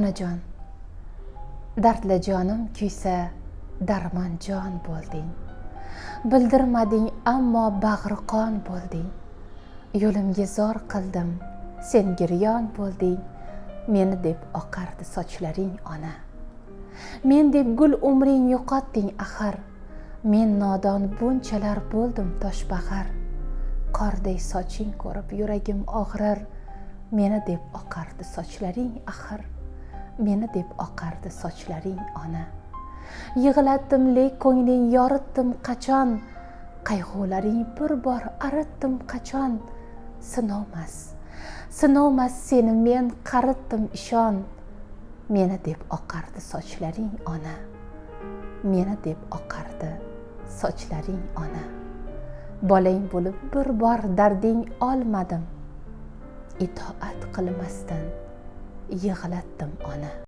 onajon, dardli jonim kuysa darmonjon bo'lding. Bildirmading ammo bag'ri qon bo'lding. Yo'limga zor qildim, sen giryon bo'lding. Meni deb oqardi sochlaring ona. Men deb gul umring yo'qotding axir. Men nodon bunchalar bo'ldim toshbag'ar. Qorday soching ko'rib yuragim og'rir. Meni deb oqardi sochlaring axir. Meni deb oqardi sochlaring ona. Yig'latdim lek ko'ngling yoritdim qachon. Qayg'ularing bir bor aritdim qachon. Sinovmas seni men qaritdim ishon. Meni deb oqardi sochlaring ona. Meni deb oqardi sochlaring ona. Bolang bo'lib bir bor darding olmadim. Itoat qilmasdan yig'latdim ona.